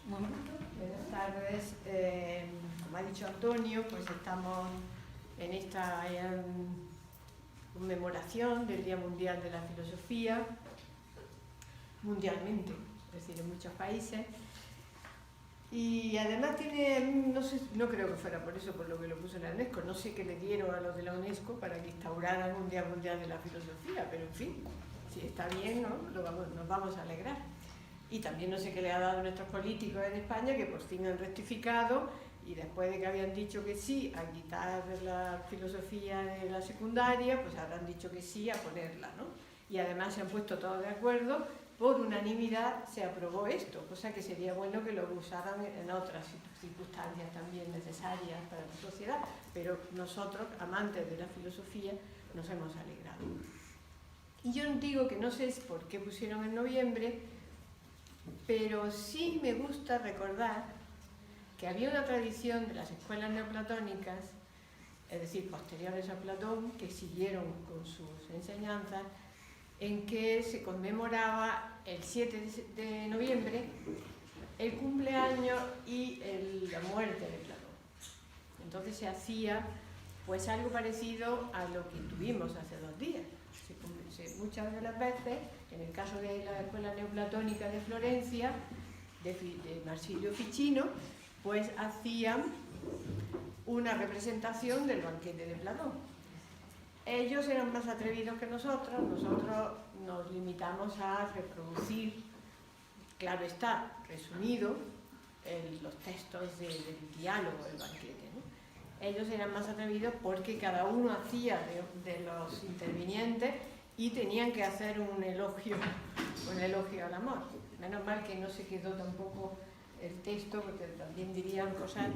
Buenas tardes. Como ha dicho Antonio, pues estamos en esta conmemoración del Día Mundial de la Filosofía, mundialmente, es decir, en muchos países. Y además tiene, no sé, no creo que fuera por eso por lo que lo puso la UNESCO, no sé qué le dieron a los de la UNESCO para que instauraran un Día Mundial de la Filosofía, pero en fin, si está bien, ¿no? Nos vamos a alegrar. Y también no sé qué le ha dado a nuestros políticos en España, que por fin han rectificado y después de que habían dicho que sí a quitar la filosofía de la secundaria, pues ahora han dicho que sí a ponerla, ¿no? Y además se han puesto todos de acuerdo, por unanimidad se aprobó esto, cosa que sería bueno que lo usaran en otras circunstancias también necesarias para la sociedad, pero nosotros, amantes de la filosofía, nos hemos alegrado. Y yo digo que no sé por qué pusieron en noviembre, pero sí me gusta recordar que había una tradición de las escuelas neoplatónicas, es decir, posteriores a Platón, que siguieron con sus enseñanzas, en que se conmemoraba el 7 de noviembre el cumpleaños y la muerte de Platón. Entonces se hacía pues algo parecido a lo que tuvimos hace 2 días. Muchas de las veces, en el caso de la Escuela Neoplatónica de Florencia, de Marsilio Ficino, pues hacían una representación del banquete de Platón. Ellos eran más atrevidos que nosotros nos limitamos a reproducir, claro está, resumido, los textos del diálogo del banquete, ¿no? Ellos eran más atrevidos porque cada uno hacía de los intervinientes y tenían que hacer un elogio al amor. Menos mal que no se quedó tampoco el texto, porque también dirían cosas,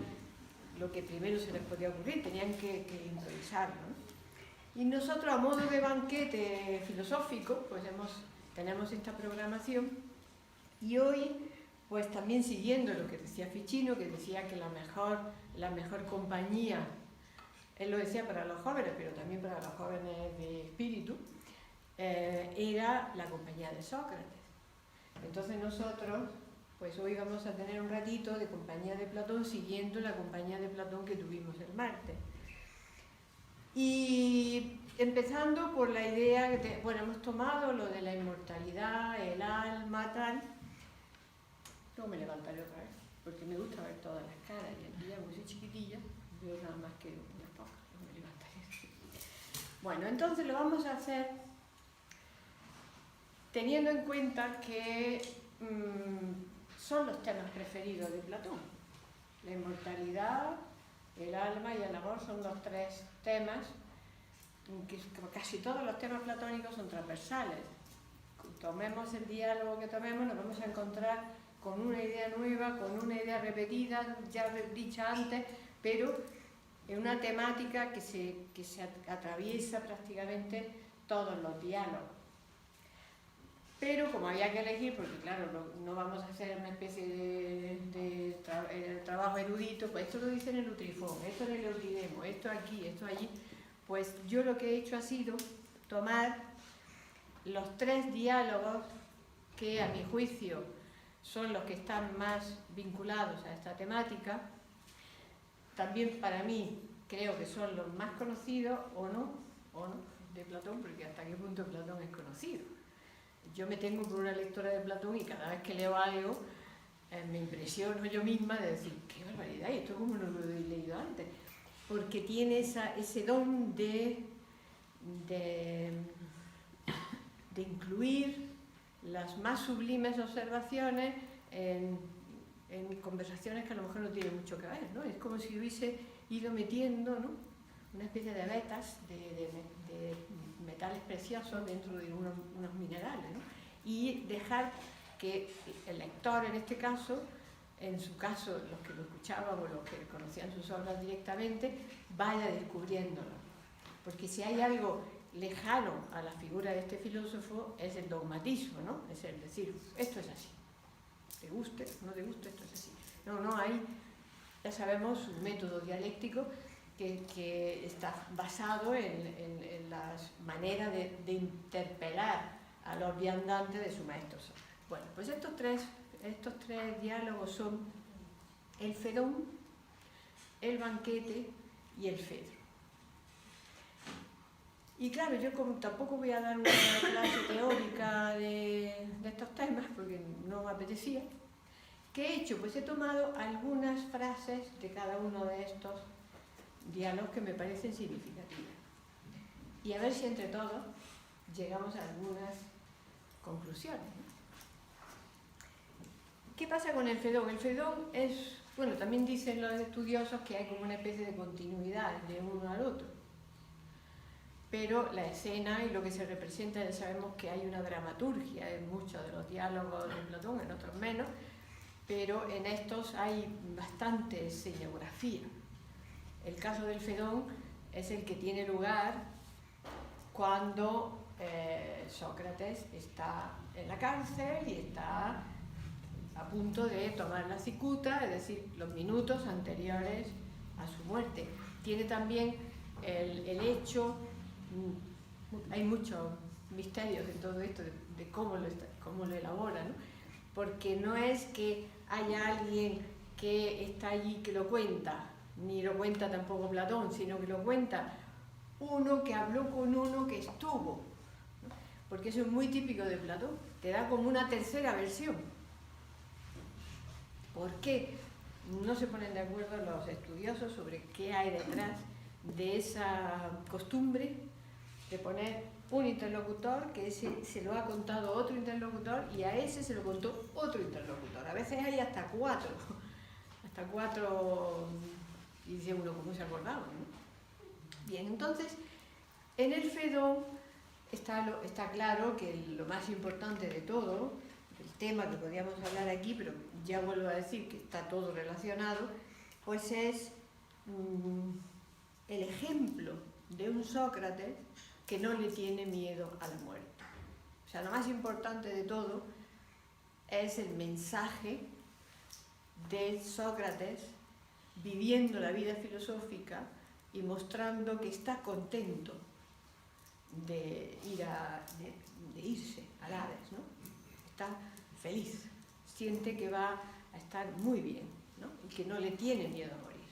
lo que primero se les podía ocurrir, tenían que improvisarlo, ¿no? Y nosotros, a modo de banquete filosófico, pues tenemos esta programación, y hoy, pues también siguiendo lo que decía Ficino, que decía que la mejor compañía, él lo decía para los jóvenes, pero también para los jóvenes de espíritu, era la compañía de Sócrates. Entonces nosotros, pues hoy vamos a tener un ratito de compañía de Platón, siguiendo la compañía de Platón que tuvimos el martes. Y empezando por la idea de, bueno, hemos tomado lo de la inmortalidad, el alma, tal. Luego me levantaré otra vez, porque me gusta ver todas las caras, y aquí ya como soy chiquitilla, veo nada más que unas pocas, no me levantaré. Bueno, entonces lo vamos a hacer teniendo en cuenta que son los temas preferidos de Platón. La inmortalidad, el alma y el amor son los 3 temas, que casi todos los temas platónicos son transversales. Tomemos el diálogo que tomemos, nos vamos a encontrar con una idea nueva, con una idea repetida, ya dicha antes, pero en una temática que se atraviesa prácticamente todos los diálogos. Pero como había que elegir, porque claro, no vamos a hacer una especie de trabajo erudito, pues esto lo dice en el Nutrifón, esto en el Euridemo, esto aquí, esto allí, pues yo lo que he hecho ha sido tomar los 3 diálogos que a mi juicio son los que están más vinculados a esta temática. También para mí creo que son los más conocidos, o no, de Platón, porque hasta qué punto Platón es conocido. Yo me tengo por una lectora de Platón y cada vez que leo algo me impresiono yo misma de decir, qué barbaridad, y esto como no lo he leído antes, porque tiene ese don de incluir las más sublimes observaciones en conversaciones que a lo mejor no tienen mucho que ver, ¿no? Es como si hubiese ido metiendo, ¿no?, una especie de vetas de metales preciosos dentro de unos minerales, ¿no? Y dejar que el lector, en este caso, en su caso los que lo escuchaban o los que conocían sus obras directamente, vaya descubriéndolo. Porque si hay algo lejano a la figura de este filósofo es el dogmatismo, ¿no? Es el decir, esto es así, te guste, no te guste, esto es así. No hay, ya sabemos, un método dialéctico que está basado en las maneras de interpelar a los viandantes de su maestro. Bueno, pues estos 3 estos tres diálogos son el Fedón, el banquete y el Fedro. Y claro, yo como tampoco voy a dar una clase teórica de estos temas, porque no me apetecía, ¿qué he hecho? Pues he tomado algunas frases de cada uno de estos diálogos que me parecen significativas. Y a ver si entre todos llegamos a algunas conclusiones, ¿no? ¿Qué pasa con el Fedón? El Fedón es, bueno, también dicen los estudiosos que hay como una especie de continuidad de uno al otro. Pero la escena y lo que se representa, ya sabemos que hay una dramaturgia en muchos de los diálogos de Platón, en otros menos, pero en estos hay bastante escenografía. El caso del Fedón es el que tiene lugar cuando Sócrates está en la cárcel y está a punto de tomar la cicuta, es decir, los minutos anteriores a su muerte. Tiene también el hecho, hay muchos misterios en todo esto de cómo lo elabora, ¿no? Porque no es que haya alguien que está allí que lo cuenta, ni lo cuenta tampoco Platón, sino que lo cuenta uno que habló con uno que estuvo, ¿no? Porque eso es muy típico de Platón, te da como una tercera versión. ¿Por qué no se ponen de acuerdo los estudiosos sobre qué hay detrás de esa costumbre de poner un interlocutor que ese se lo ha contado otro interlocutor y a ese se lo contó otro interlocutor? A veces hay hasta cuatro, y dice uno, ¿cómo se acordaba, ¿no? Bien, entonces, en el Fedón está claro que lo más importante de todo, el tema que podríamos hablar aquí, pero ya vuelvo a decir que está todo relacionado, pues es el ejemplo de un Sócrates que no le tiene miedo a la muerte. O sea, lo más importante de todo es el mensaje de Sócrates viviendo la vida filosófica y mostrando que está contento de irse al Hades, ¿no? Está feliz, siente que va a estar muy bien, ¿no? Y que no le tiene miedo a morir,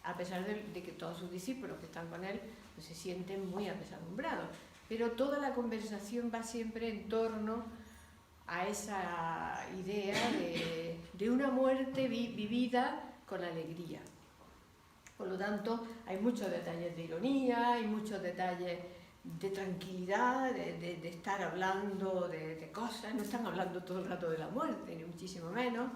a pesar de que todos sus discípulos que están con él pues, se sienten muy apesadumbrados. Pero toda la conversación va siempre en torno a esa idea de una muerte vivida con alegría. Por lo tanto, hay muchos detalles de ironía, hay muchos detalles de tranquilidad, de estar hablando de cosas. No están hablando todo el rato de la muerte, ni muchísimo menos.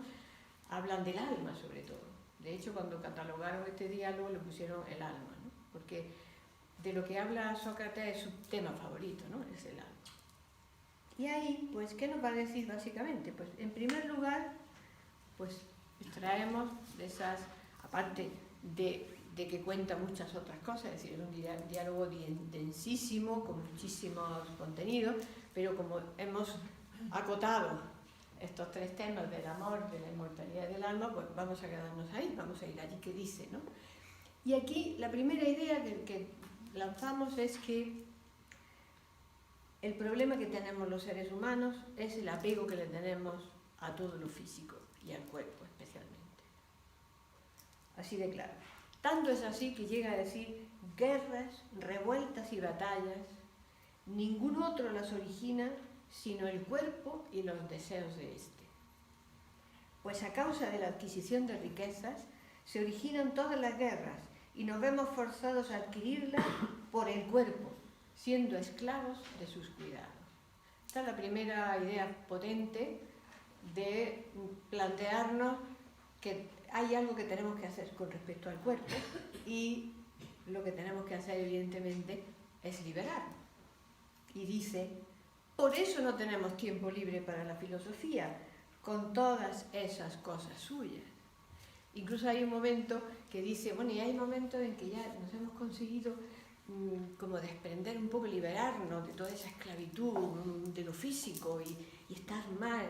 Hablan del alma, sobre todo. De hecho, cuando catalogaron este diálogo, le pusieron el alma, ¿no? Porque de lo que habla Sócrates es su tema favorito, ¿no? Es el alma. Y ahí, pues, ¿qué nos va a decir básicamente? Pues, en primer lugar, pues, extraemos de esas, aparte de que cuenta muchas otras cosas, es decir, es un diálogo densísimo, con muchísimos contenidos, pero como hemos acotado estos tres temas del amor, de la inmortalidad y del alma, pues vamos a quedarnos ahí, vamos a ir allí que dice, ¿no? Y aquí la primera idea que lanzamos es que el problema que tenemos los seres humanos es el apego que le tenemos a todo lo físico y al cuerpo especialmente. Así de claro. Tanto es así que llega a decir guerras, revueltas y batallas, ningún otro las origina sino el cuerpo y los deseos de éste. Pues a causa de la adquisición de riquezas se originan todas las guerras y nos vemos forzados a adquirirlas por el cuerpo, siendo esclavos de sus cuidados. Esta es la primera idea potente de plantearnos que hay algo que tenemos que hacer con respecto al cuerpo y lo que tenemos que hacer evidentemente es liberarnos. Y dice, por eso no tenemos tiempo libre para la filosofía, con todas esas cosas suyas. Incluso hay un momento que dice, bueno, y hay momentos en que ya nos hemos conseguido como desprender un poco, liberarnos de toda esa esclavitud de lo físico y estar más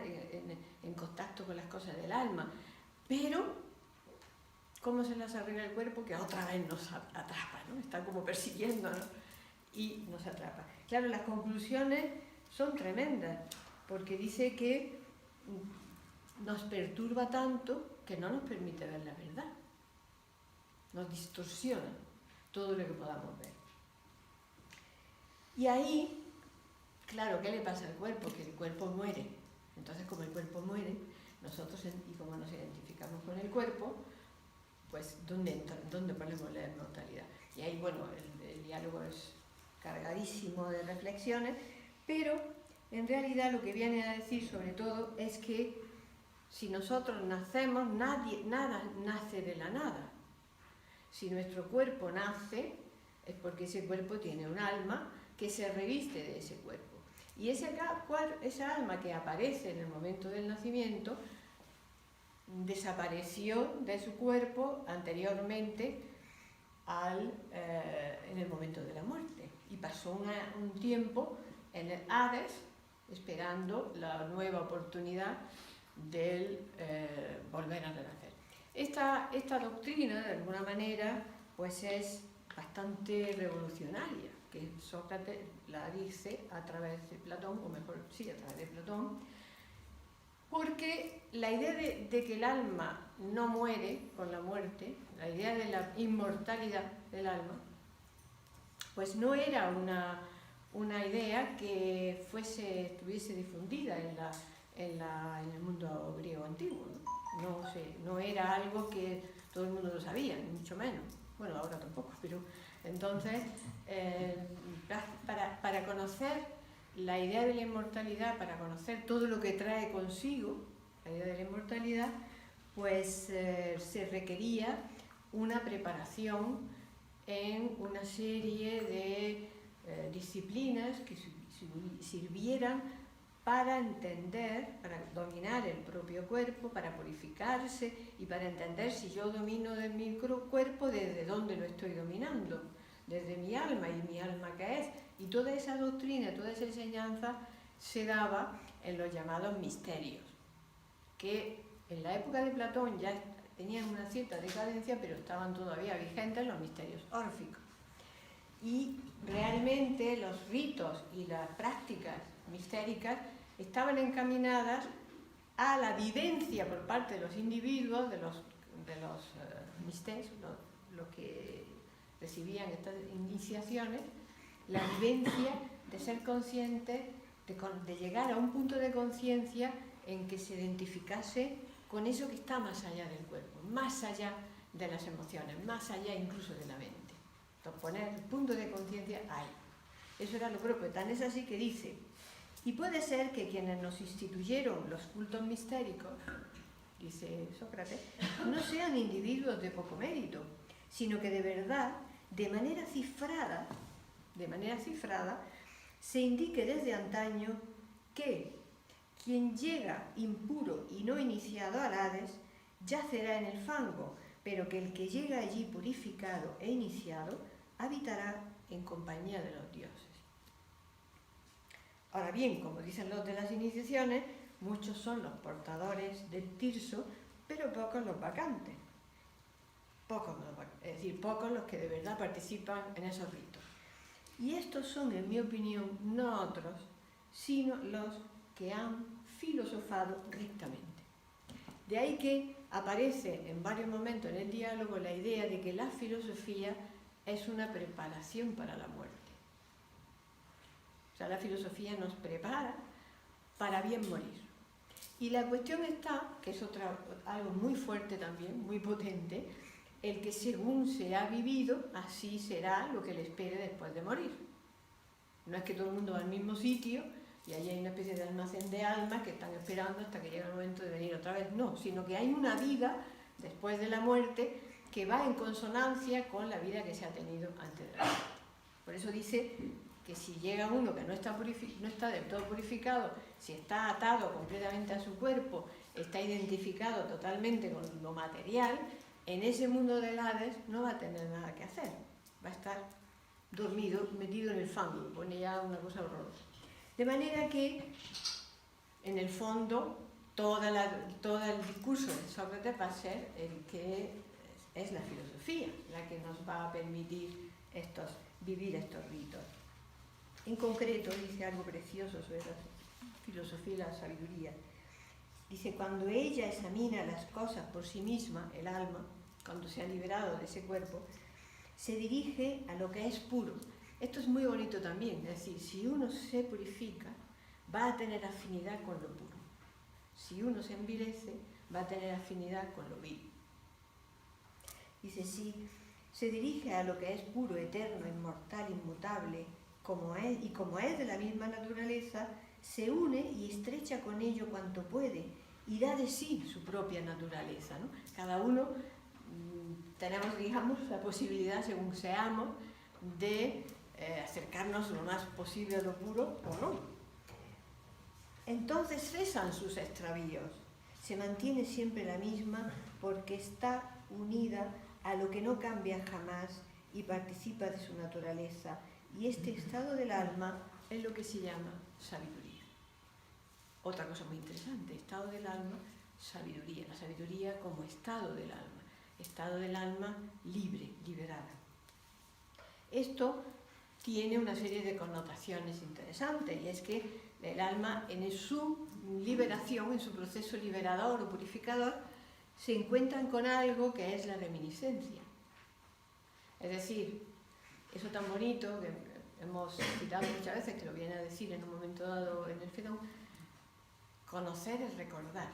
en contacto con las cosas del alma. Pero ¿cómo se las arregla el cuerpo? Que otra vez nos atrapa, ¿no? Está como persiguiéndonos y nos atrapa. Claro, las conclusiones son tremendas, porque dice que nos perturba tanto que no nos permite ver la verdad. Nos distorsiona todo lo que podamos ver. Y ahí, claro, ¿qué le pasa al cuerpo? Que el cuerpo muere. Entonces, como el cuerpo muere, nosotros, y como nos identificamos con el cuerpo, pues, ¿dónde ponemos la inmortalidad? Y ahí, bueno, el diálogo es cargadísimo de reflexiones, pero en realidad lo que viene a decir sobre todo es que si nosotros nacemos, nada nace de la nada. Si nuestro cuerpo nace, es porque ese cuerpo tiene un alma que se reviste de ese cuerpo. Y esa alma que aparece en el momento del nacimiento desapareció de su cuerpo anteriormente en el momento de la muerte. Y pasó un tiempo en el Hades esperando la nueva oportunidad del volver a renacer. Esta doctrina, de alguna manera, pues es bastante revolucionaria, que Sócrates la dice a través de Platón, o mejor, sí, a través de Platón, porque la idea de que el alma no muere con la muerte, la idea de la inmortalidad del alma, pues no era una idea que estuviese difundida en el mundo griego antiguo, ¿no? No era algo que todo el mundo lo sabía, ni mucho menos. Bueno, ahora tampoco, pero entonces, para conocer la idea de la inmortalidad, para conocer todo lo que trae consigo la idea de la inmortalidad, pues se requería una preparación en una serie de disciplinas que sirvieran para entender, para dominar el propio cuerpo, para purificarse y para entender si yo domino de mi cuerpo, desde dónde lo estoy dominando, desde mi alma, y mi alma qué es. Y toda esa doctrina, toda esa enseñanza se daba en los llamados misterios, que en la época de Platón ya tenían una cierta decadencia, pero estaban todavía vigentes los misterios órficos. Y realmente los ritos y las prácticas mistéricas estaban encaminadas a la vivencia por parte de los individuos, de los misterios, los que recibían estas iniciaciones, la vivencia de ser consciente, de llegar a un punto de conciencia en que se identificase con eso que está más allá del cuerpo, más allá de las emociones, más allá incluso de la mente. Entonces, poner el punto de conciencia ahí. Eso era lo propio. Tan es así que dice: y puede ser que quienes nos instituyeron los cultos mistéricos, dice Sócrates, no sean individuos de poco mérito, sino que de verdad, de manera cifrada, se indique desde antaño que quien llega impuro y no iniciado al Hades yacerá en el fango, pero que el que llega allí purificado e iniciado habitará en compañía de los dioses. Ahora bien, como dicen los de las iniciaciones, muchos son los portadores del tirso, pero pocos los vacantes. Es decir, pocos los que de verdad participan en esos ritos. Y estos son, en mi opinión, no otros, sino los que han filosofado rectamente. De ahí que aparece en varios momentos en el diálogo la idea de que la filosofía es una preparación para la muerte. O sea, la filosofía nos prepara para bien morir. Y la cuestión está, que es algo muy fuerte también, muy potente, el que según se ha vivido, así será lo que le espere después de morir. No es que todo el mundo va al mismo sitio y allí hay una especie de almacén de almas que están esperando hasta que llegue el momento de venir otra vez. No, sino que hay una vida después de la muerte que va en consonancia con la vida que se ha tenido antes de la muerte. Por eso dice que si llega uno que no está del todo purificado, si está atado completamente a su cuerpo, está identificado totalmente con lo material, en ese mundo del Hades no va a tener nada que hacer. Va a estar dormido, metido en el fango, pone ya una cosa horrorosa. De manera que, en el fondo, todo el discurso de Sócrates va a ser el que es la filosofía, la que nos va a permitir vivir estos ritos. En concreto, dice algo precioso sobre la filosofía y la sabiduría. Dice, cuando ella examina las cosas por sí misma, el alma, cuando se ha liberado de ese cuerpo, se dirige a lo que es puro. Esto es muy bonito también, es decir, si uno se purifica, va a tener afinidad con lo puro. Si uno se envilece, va a tener afinidad con lo vil. Dice, si se dirige a lo que es puro, eterno, inmortal, inmutable, como es de la misma naturaleza, se une y estrecha con ello cuanto puede y da de sí su propia naturaleza, ¿no? Cada uno tenemos, digamos, la posibilidad, según seamos, de acercarnos lo más posible a lo puro o no. Entonces cesan sus extravíos, se mantiene siempre la misma porque está unida a lo que no cambia jamás y participa de su naturaleza, y este estado del alma es lo que se llama sabiduría. Otra cosa muy interesante, estado del alma, sabiduría. La sabiduría como estado del alma libre, liberada. Esto tiene una serie de connotaciones interesantes, y es que el alma en su liberación, en su proceso liberador o purificador, se encuentran con algo que es la reminiscencia. Es decir, eso tan bonito que hemos citado muchas veces, que lo viene a decir en un momento dado en el Fedón, conocer es recordar.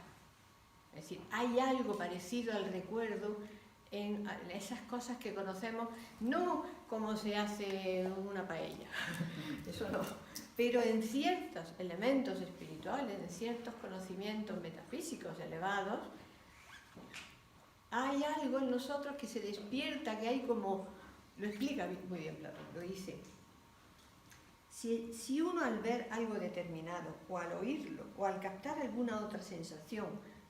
Es decir, hay algo parecido al recuerdo en esas cosas que conocemos, no como se hace una paella, eso no, pero en ciertos elementos espirituales, en ciertos conocimientos metafísicos elevados, hay algo en nosotros que se despierta, que hay como, lo explica muy bien Platón, lo dice, si uno al ver algo determinado, o al oírlo, o al captar alguna otra sensación,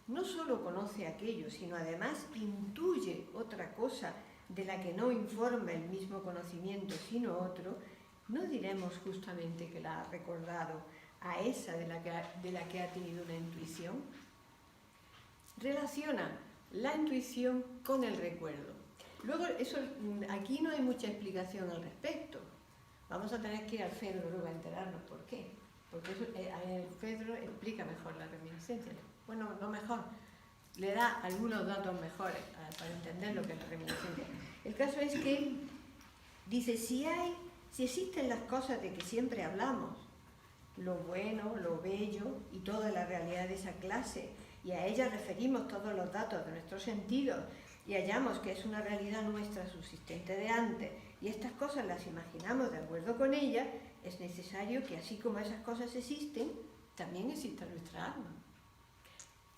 no solo conoce aquello, sino además intuye otra cosa de la que no informa el mismo conocimiento, sino otro, no diremos justamente que la ha recordado a esa de la que ha tenido una intuición. Relaciona la intuición con el recuerdo. Luego, eso, aquí no hay mucha explicación al respecto. Vamos a tener que ir al Fedro luego a enterarnos por qué. Porque eso, el Fedro explica mejor la reminiscencia. Bueno, no mejor, le da algunos datos mejores para entender lo que es la reminiscencia. El caso es que dice, si existen las cosas de que siempre hablamos, lo bueno, lo bello y toda la realidad de esa clase, y a ella referimos todos los datos de nuestros sentidos, y hallamos que es una realidad nuestra subsistente de antes, y estas cosas las imaginamos de acuerdo con ella, es necesario que así como esas cosas existen, también exista nuestra alma.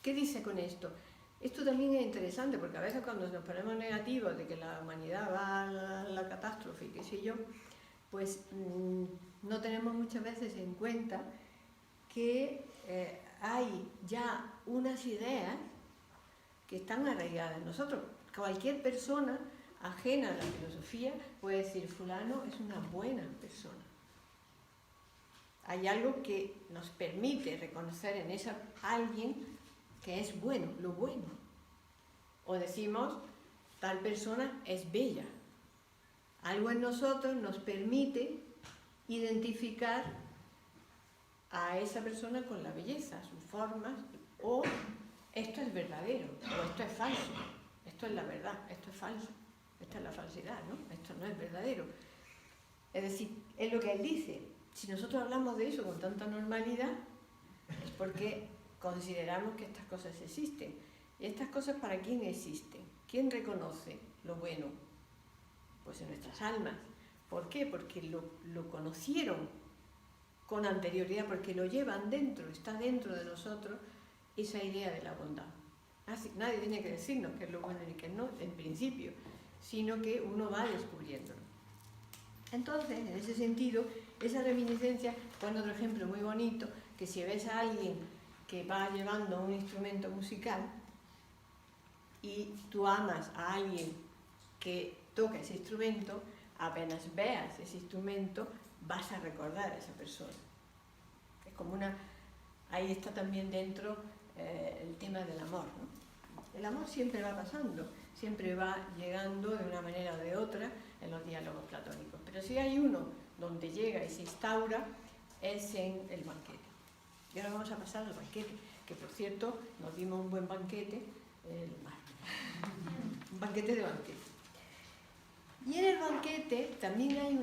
¿Qué dice con esto? Esto también es interesante, porque a veces cuando nos ponemos negativos de que la humanidad va a la catástrofe y qué sé yo, pues no tenemos muchas veces en cuenta que hay ya unas ideas que están arraigadas en nosotros. Cualquier persona ajena a la filosofía puede decir, fulano es una buena persona. Hay algo que nos permite reconocer en esa alguien que es bueno, lo bueno. O decimos, tal persona es bella. Algo en nosotros nos permite identificar a esa persona con la belleza, sus formas, o esto es verdadero, o esto es falso, esto es la verdad, esto es falso, esta es la falsedad, ¿no? Esto no es verdadero. Es decir, es lo que él dice, si nosotros hablamos de eso con tanta normalidad, es porque consideramos que estas cosas existen. ¿Y estas cosas para quién existen? ¿Quién reconoce lo bueno? Pues en nuestras almas. ¿Por qué? Porque lo conocieron con anterioridad, porque lo llevan dentro, está dentro de nosotros esa idea de la bondad. Así, nadie tiene que decirnos qué es lo bueno y qué no, en principio, sino que uno va descubriéndolo. Entonces, en ese sentido, esa reminiscencia, pone otro ejemplo muy bonito, que si ves a alguien que va llevando un instrumento musical y tú amas a alguien que toca ese instrumento, apenas veas ese instrumento, vas a recordar a esa persona. Es como una... Ahí está también dentro el tema del amor, ¿no? El amor siempre va pasando, siempre va llegando de una manera o de otra en los diálogos platónicos. Pero si hay uno donde llega y se instaura, es en el banquete. Y ahora vamos a pasar al banquete. que por cierto nos dimos un buen banquete el martes, un banquete de banquete. Y en el banquete también hay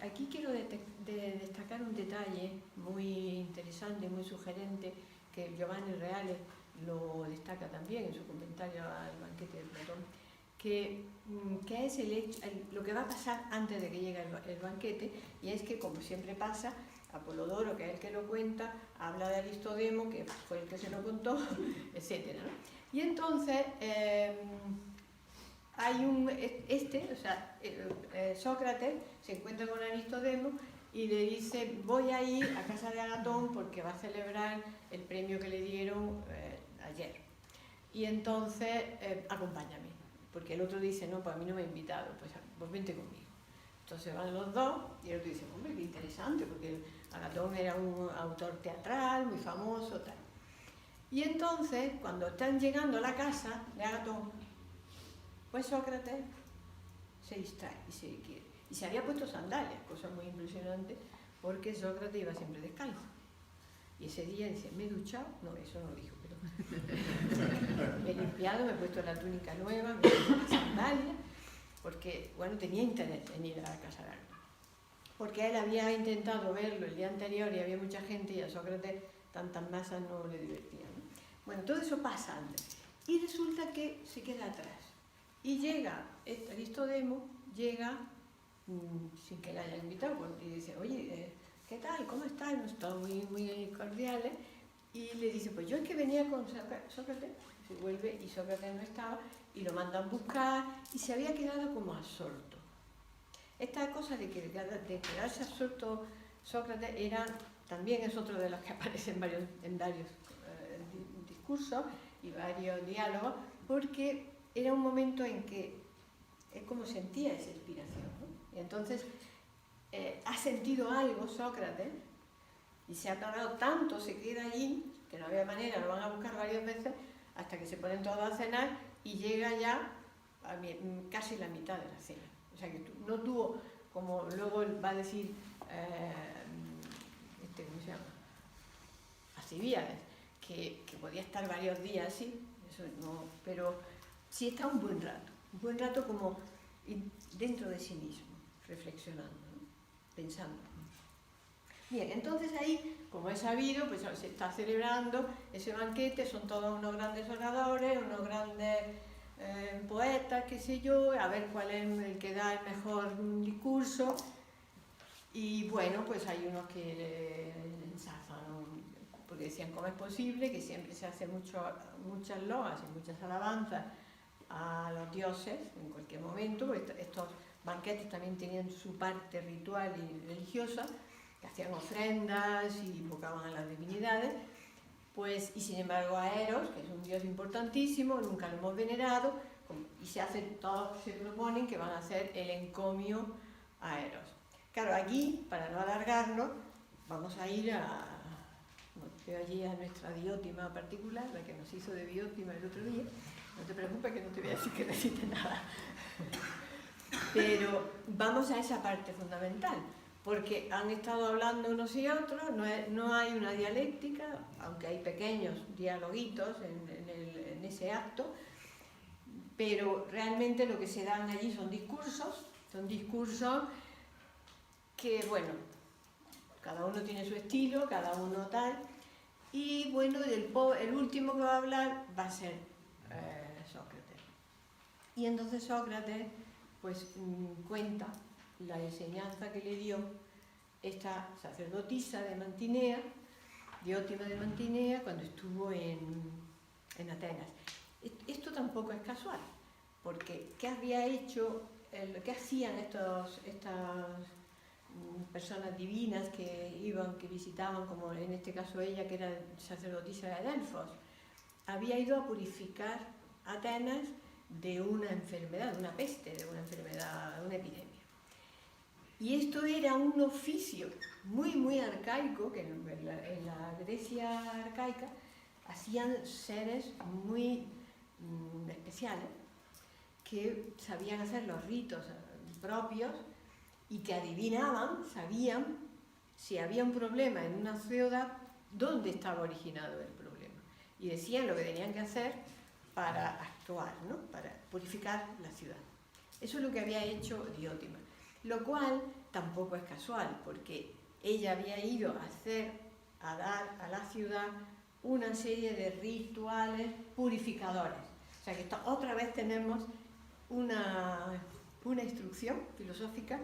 aquí quiero destacar un detalle muy interesante, muy sugerente, que Giovanni Reale lo destaca también en su comentario al banquete de Platón, que es lo que va a pasar antes de que llegue el banquete, y es que, como siempre pasa, Apolodoro, que es el que lo cuenta, habla de Aristodemo, que fue el que se lo contó, etc., ¿no? Y entonces Sócrates se encuentra con Aristodemo y le dice: voy a ir a casa de Agatón porque va a celebrar el premio que le dieron ayer. Y entonces, acompáñame. Porque el otro dice: no, pues a mí no me ha invitado, pues vente conmigo. Entonces van los dos y el otro dice: hombre, qué interesante, porque Agatón era un autor teatral muy famoso, tal. Y entonces, cuando están llegando a la casa de Agatón, pues Sócrates se distrae y se había puesto sandalias, cosa muy impresionante, porque Sócrates iba siempre descalzo. Y ese día dice: me he duchado, no, eso no lo dijo, pero me he limpiado, me he puesto la túnica nueva, me he puesto las sandalias, porque, bueno, tenía interés en ir a la casa de Agatón. Porque él había intentado verlo el día anterior y había mucha gente, y a Sócrates tantas masas no le divertían, ¿no? Bueno, todo eso pasa antes. Y resulta que se queda atrás. Y llega Aristodemo, llega sin que le hayan invitado, y dice: oye, ¿qué tal? ¿Cómo estás? Hemos estado muy cordiales. Y le dice: pues yo es que venía con Sócrates. Se vuelve y Sócrates no estaba, y lo mandan buscar, y se había quedado como absorto. Esta cosa de quedarse absorto Sócrates también es otro de los que aparece en varios discursos y varios diálogos, porque era un momento en que es como sentía esa inspiración, ¿no? Y entonces ha sentido algo Sócrates y se ha tardado tanto, se queda allí, que no había manera, lo van a buscar varias veces hasta que se ponen todos a cenar y llega ya a casi la mitad de la cena. O sea que no tuvo, como luego va a decir, ¿cómo se llama? Alcibíades, que podía estar varios días así, eso no, pero sí está un buen rato como dentro de sí mismo, reflexionando, ¿no? Pensando. Bien, entonces ahí, como es sabido, pues se está celebrando ese banquete, son todos unos grandes oradores, unos grandes poetas, qué sé yo, a ver cuál es el que da el mejor discurso. Y bueno, pues hay unos que ensazan, porque decían: ¿cómo es posible que siempre se hace muchas loas y muchas alabanzas a los dioses en cualquier momento? Porque estos banquetes también tenían su parte ritual y religiosa, que hacían ofrendas y invocaban a las divinidades, pues, y sin embargo a Eros, que es un dios importantísimo, nunca lo hemos venerado, y todos se proponen que van a hacer el encomio a Eros. Claro, aquí, para no alargarlo, vamos a ir veo allí a nuestra Diótima particular, la que nos hizo de Diótima el otro día. No te preocupes, que no te voy a decir que necesites nada. Pero vamos a esa parte fundamental, porque han estado hablando unos y otros, no hay una dialéctica, aunque hay pequeños dialoguitos en ese acto, pero realmente lo que se dan allí son discursos que, bueno, cada uno tiene su estilo, cada uno tal, y bueno, el último que va a hablar va a ser Sócrates. Y entonces Sócrates pues cuenta la enseñanza que le dio esta sacerdotisa de Mantinea, Diótima de Mantinea, cuando estuvo en Atenas. Esto tampoco es casual, porque ¿qué había hecho, qué hacían estas personas divinas que visitaban, como en este caso ella, que era sacerdotisa de Delfos? Había ido a purificar Atenas de una enfermedad, de una peste, de una enfermedad, de una epidemia. Y esto era un oficio muy arcaico, que en la Grecia arcaica hacían seres muy especiales, que sabían hacer los ritos propios y que sabían si había un problema en una ciudad, dónde estaba originado el problema. y decían lo que tenían que hacer para actuar, ¿no? Para purificar la ciudad. Eso es lo que había hecho Diótima, lo cual tampoco es casual, porque ella había ido a dar a la ciudad una serie de rituales purificadores. O sea que otra vez tenemos una instrucción filosófica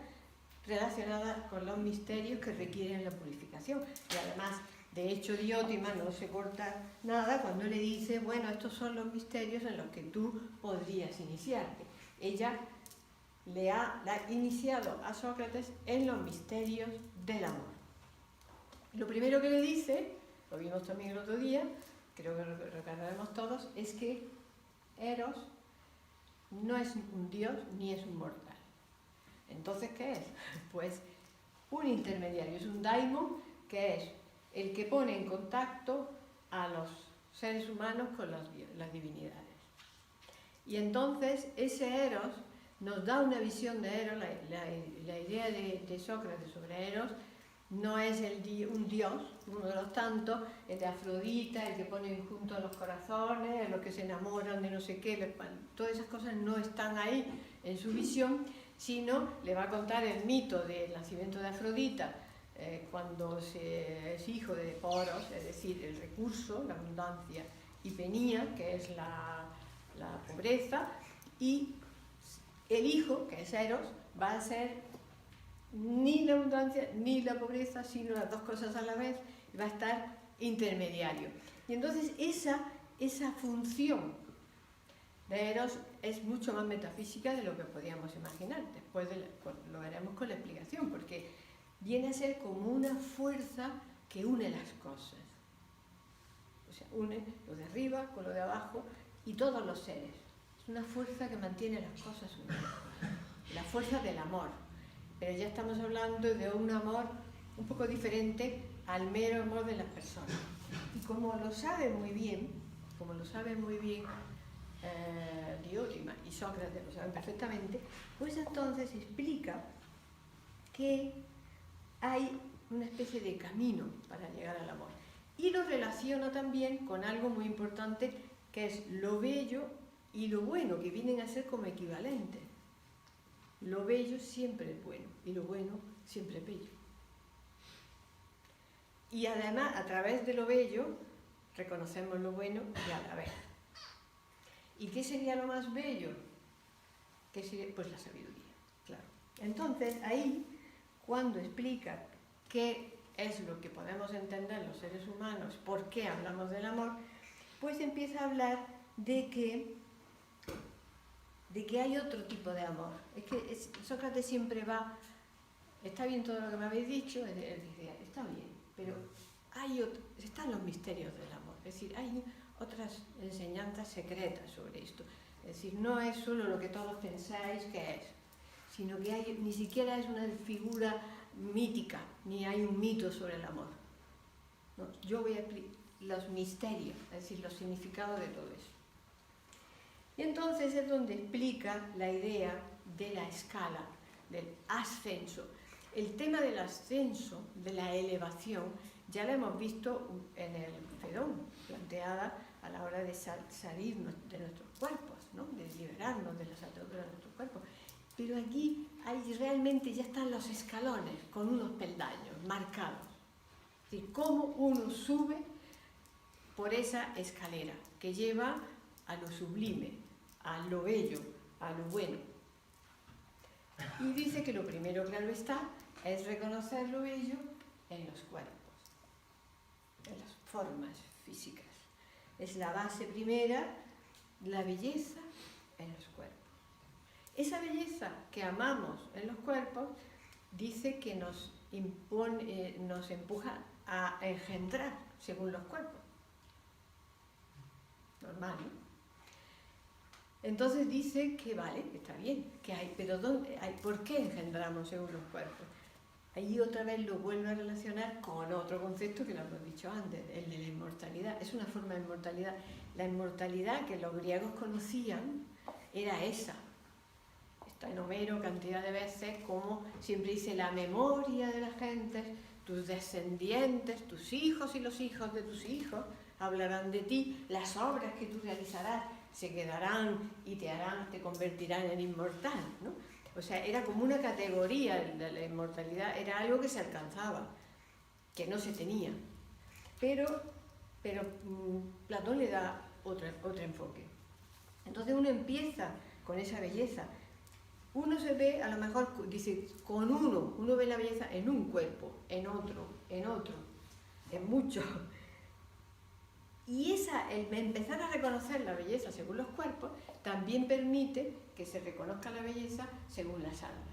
relacionada con los misterios que requieren la purificación. Y además, de hecho, Diótima no se corta nada cuando le dice, bueno, estos son los misterios en los que tú podrías iniciarte. Ella la ha iniciado a Sócrates en los misterios del amor. Lo primero que le dice, lo vimos también el otro día, creo que lo recordaremos todos, es que Eros no es un dios ni es un mortal. Entonces, ¿qué es? Pues un intermediario, es un daimon, que es el que pone en contacto a los seres humanos con las divinidades. Y entonces ese Eros nos da una visión de Eros, la idea de Sócrates sobre Eros no es un dios, uno de los tantos, el de Afrodita, el que pone junto a los corazones, los que se enamoran de no sé qué, todas esas cosas no están ahí en su visión, sino le va a contar el mito del nacimiento de Afrodita, cuando es hijo de Poros, es decir, el recurso, la abundancia, y Penía, que es la pobreza, y el hijo, que es Eros, va a ser ni la abundancia ni la pobreza, sino las dos cosas a la vez, y va a estar intermediario. Y entonces esa función de Eros es mucho más metafísica de lo que podíamos imaginar. Después lo veremos con la explicación, porque viene a ser como una fuerza que une las cosas. O sea, une lo de arriba con lo de abajo y todos los seres. Es una fuerza que mantiene las cosas unidas. La fuerza del amor. Pero ya estamos hablando de un amor un poco diferente al mero amor de las personas. Y como lo sabe muy bien Diótima y Sócrates lo saben perfectamente, pues entonces explica que hay una especie de camino para llegar al amor. Y lo relaciona también con algo muy importante, que es lo bello y lo bueno, que vienen a ser como equivalentes. Lo bello siempre es bueno y lo bueno siempre es bello. Y además, a través de lo bello, reconocemos lo bueno y a la vez. ¿Y qué sería lo más bello? ¿Qué sería? Pues la sabiduría, claro. Entonces, ahí, cuando explica qué es lo que podemos entender los seres humanos, por qué hablamos del amor, pues empieza a hablar de que hay otro tipo de amor. Es que Sócrates siempre va, está bien todo lo que me habéis dicho, él dice, está bien, pero están los misterios del amor, es decir, hay otras enseñanzas secretas sobre esto. Es decir, no es solo lo que todos pensáis que es, sino que ni siquiera es una figura mítica, ni hay un mito sobre el amor. No, yo voy a explicar los misterios, es decir, los significados de todo eso. Y entonces es donde explica la idea de la escala, del ascenso. El tema del ascenso, de la elevación, ya lo hemos visto en el Fedón, planteada a la hora de salirnos de nuestros cuerpos, ¿no? De liberarnos de las ataduras de nuestros cuerpos. Pero aquí realmente ya están los escalones con unos peldaños marcados. Es decir, cómo uno sube por esa escalera que lleva a lo sublime, a lo bello, a lo bueno. Y dice que lo primero, claro está, es reconocer lo bello en los cuerpos, en las formas físicas. Es la base primera, la belleza en los cuerpos. Esa belleza que amamos en los cuerpos dice que nos empuja a engendrar según los cuerpos. Normal, ¿no? Entonces dice que vale, está bien, que hay, pero ¿por qué engendramos según los cuerpos? Ahí otra vez lo vuelvo a relacionar con otro concepto que lo hemos dicho antes, el de la inmortalidad. Es una forma de inmortalidad. La inmortalidad que los griegos conocían era esa. Está en Homero cantidad de veces, como siempre dice, la memoria de las gentes tus descendientes, tus hijos y los hijos de tus hijos hablarán de ti, las obras que tú realizarás se quedarán y te convertirán en inmortal, ¿no? O sea, era como una categoría de la inmortalidad, era algo que se alcanzaba, que no se tenía. Pero Platón le da otro enfoque. Entonces uno empieza con esa belleza. Uno se ve, a lo mejor, dice, con uno ve la belleza en un cuerpo, en otro, en muchos. Y el empezar a reconocer la belleza según los cuerpos también permite que se reconozca la belleza según las almas.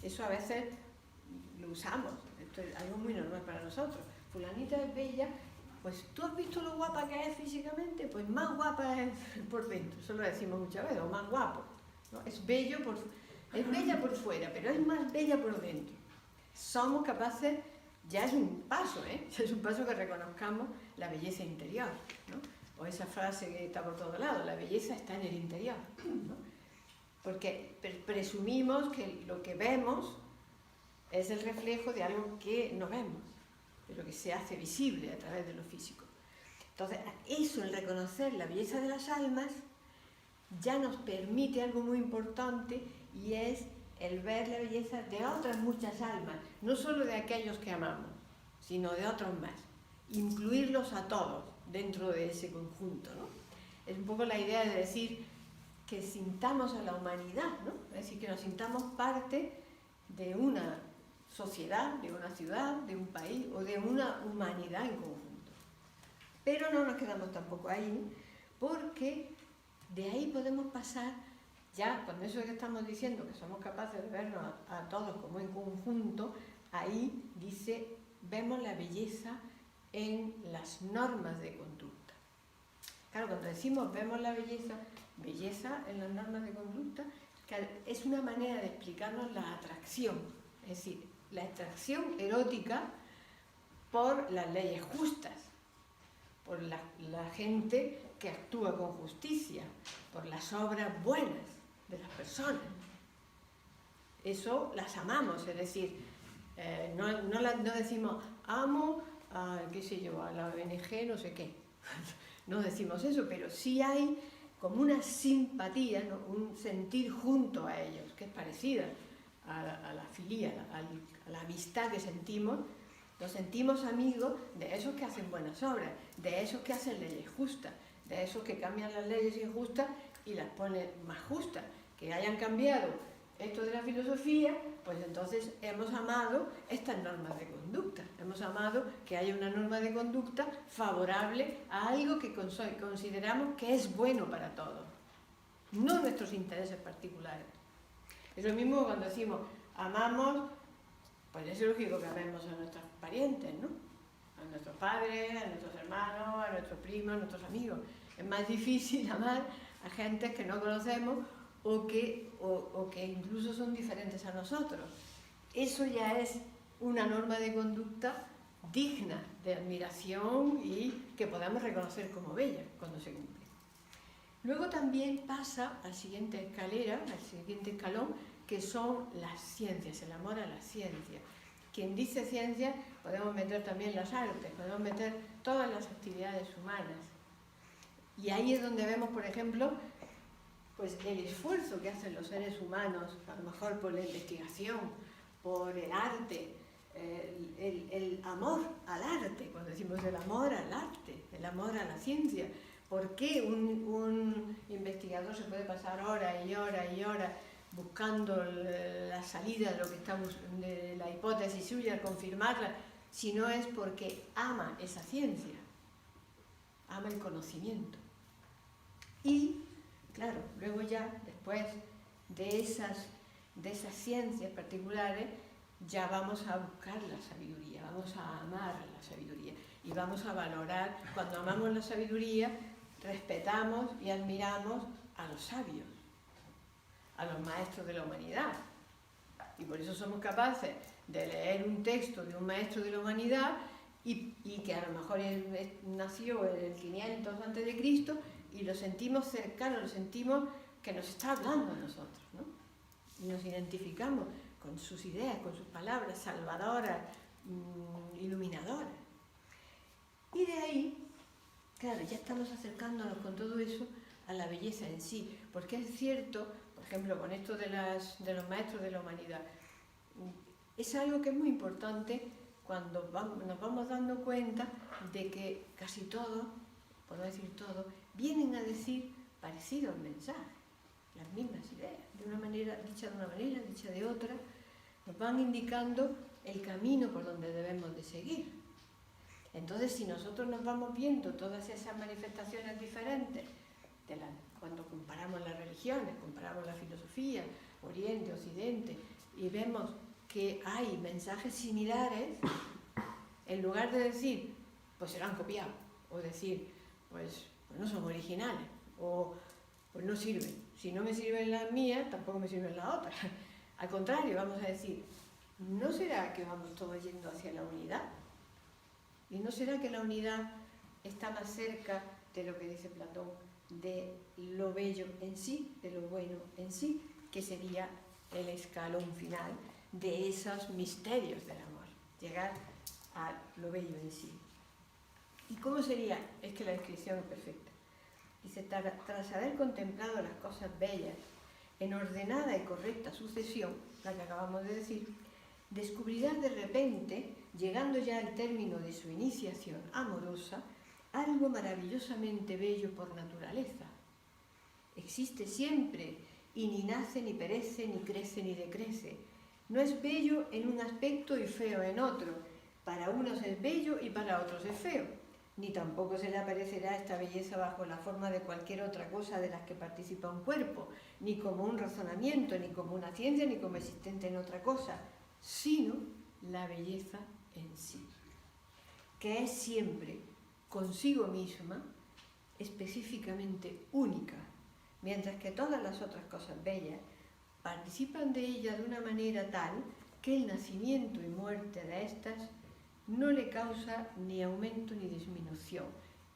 Eso a veces lo usamos, esto es algo muy normal para nosotros. Fulanita es bella, pues tú has visto lo guapa que es físicamente, pues más guapa es por dentro, eso lo decimos muchas veces, o más guapo, ¿no? Es bella por fuera, pero es más bella por dentro. Somos capaces, ya es un paso, ya es un paso que reconozcamos la belleza interior, ¿no? O esa frase que está por todos lados, la belleza está en el interior, ¿no? Porque presumimos que lo que vemos es el reflejo de algo que no vemos, pero que se hace visible a través de lo físico. Entonces, eso, el reconocer la belleza de las almas, ya nos permite algo muy importante, y es el ver la belleza de otras muchas almas, no solo de aquellos que amamos, sino de otros más. Incluirlos a todos dentro de ese conjunto, ¿no? Es un poco la idea de decir que sintamos a la humanidad, ¿no? Es decir, que nos sintamos parte de una sociedad, de una ciudad, de un país o de una humanidad en conjunto. Pero no nos quedamos tampoco ahí, porque de ahí podemos pasar, ya con eso que estamos diciendo, que somos capaces de vernos a todos como en conjunto, ahí dice, vemos la belleza en las normas de conducta. Claro, cuando decimos vemos la belleza en las normas de conducta, es una manera de explicarnos la atracción, es decir, la atracción erótica por las leyes justas, por la gente que actúa con justicia, por las obras buenas de las personas. Eso las amamos, es decir, no decimos amo a, qué sé yo, a la ONG no sé qué, no decimos eso, pero sí hay como una simpatía, ¿no? Un sentir junto a ellos, que es parecida a la filía, a la amistad que sentimos. Nos sentimos amigos de esos que hacen buenas obras, de esos que hacen leyes justas, de esos que cambian las leyes injustas y las ponen más justas. Que hayan cambiado esto de la filosofía, pues entonces hemos amado estas normas de conducta. Hemos amado que haya una norma de conducta favorable a algo que consideramos que es bueno para todos, no nuestros intereses particulares. Es lo mismo cuando decimos amamos, pues es lógico que amemos a nuestros parientes, ¿no? A nuestros padres, a nuestros hermanos, a nuestros primos, a nuestros amigos. Es más difícil amar a gente que no conocemos o que incluso son diferentes a nosotros. Eso ya es una norma de conducta digna de admiración y que podamos reconocer como bella cuando se cumple. Luego también pasa a la siguiente escalera, al siguiente escalón, que son las ciencias, el amor a la ciencia. Quien dice ciencia, podemos meter también las artes, podemos meter todas las actividades humanas. Y ahí es donde vemos, por ejemplo, pues el esfuerzo que hacen los seres humanos, a lo mejor por la investigación, por el arte, el amor al arte, cuando decimos el amor al arte, el amor a la ciencia. ¿Por qué un investigador se puede pasar horas y horas y horas buscando la salida de lo que estamos, de la hipótesis suya, confirmarla, si no es porque ama esa ciencia, ama el conocimiento? Y, claro, luego ya, después de esas ciencias particulares, ya vamos a buscar la sabiduría, vamos a amar la sabiduría y vamos a valorar, cuando amamos la sabiduría, respetamos y admiramos a los sabios, a los maestros de la humanidad. Y por eso somos capaces de leer un texto de un maestro de la humanidad y que a lo mejor nació en el 500 a.C. y lo sentimos cercano, lo sentimos que nos está hablando a nosotros, ¿no? Y nos identificamos con sus ideas, con sus palabras salvadoras, claro, ya estamos acercándonos con todo eso a la belleza en sí, porque es cierto, por ejemplo, con esto de los maestros de la humanidad, es algo que es muy importante cuando nos vamos dando cuenta de que casi todos, por no decir todos, vienen a decir parecidos mensajes, las mismas ideas, de una manera, dicha de una manera, dicha de otra, nos van indicando el camino por donde debemos de seguir. Entonces, si nosotros nos vamos viendo todas esas manifestaciones diferentes, cuando comparamos las religiones, comparamos la filosofía, Oriente, Occidente, y vemos que hay mensajes similares, en lugar de decir, pues se lo han copiado, o decir, pues no son originales, o pues no sirven. Si no me sirven las mías, tampoco me sirven las otras. Al contrario, vamos a decir, ¿no será que vamos todos yendo hacia la unidad? ¿Y no será que la unidad está más cerca de lo que dice Platón, de lo bello en sí, de lo bueno en sí, que sería el escalón final de esos misterios del amor, llegar a lo bello en sí? ¿Y cómo sería? Es que la descripción es perfecta. Dice, tras haber contemplado las cosas bellas en ordenada y correcta sucesión, la que acabamos de decir, descubrirás de repente, llegando ya al término de su iniciación amorosa, algo maravillosamente bello por naturaleza. Existe siempre, y ni nace, ni perece, ni crece, ni decrece. No es bello en un aspecto y feo en otro. Para unos es bello y para otros es feo. Ni tampoco se le aparecerá esta belleza bajo la forma de cualquier otra cosa de las que participa un cuerpo, ni como un razonamiento, ni como una ciencia, ni como existente en otra cosa, sino la belleza en sí, que es siempre consigo misma, específicamente única, mientras que todas las otras cosas bellas participan de ella de una manera tal que el nacimiento y muerte de éstas no le causa ni aumento ni disminución,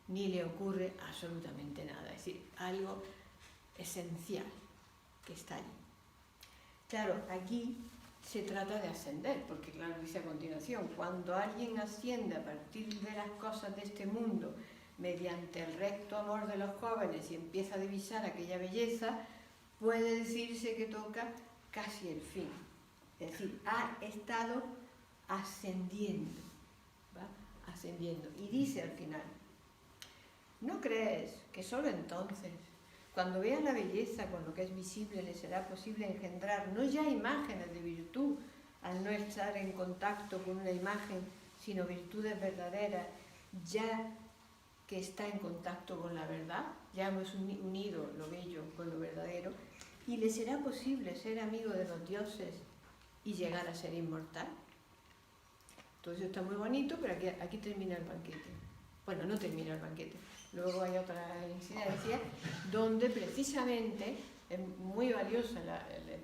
ni le ocurre absolutamente nada, es decir, algo esencial que está allí. Claro, aquí se trata de ascender, porque claro, dice a continuación, cuando alguien asciende a partir de las cosas de este mundo mediante el recto amor de los jóvenes y empieza a divisar aquella belleza, puede decirse que toca casi el fin, es decir, ha estado ascendiendo, ¿va? Ascendiendo. Y dice al final, ¿no crees que solo entonces, cuando veas la belleza con lo que es visible, le será posible engendrar no ya imágenes de virtud, al no estar en contacto con una imagen, sino virtudes verdaderas, ya que está en contacto con la verdad? Ya hemos unido lo bello con lo verdadero, y le será posible ser amigo de los dioses y llegar a ser inmortal. Todo eso está muy bonito, pero aquí termina el banquete. Bueno, no termina el banquete. Luego hay otra incidencia donde precisamente es muy valioso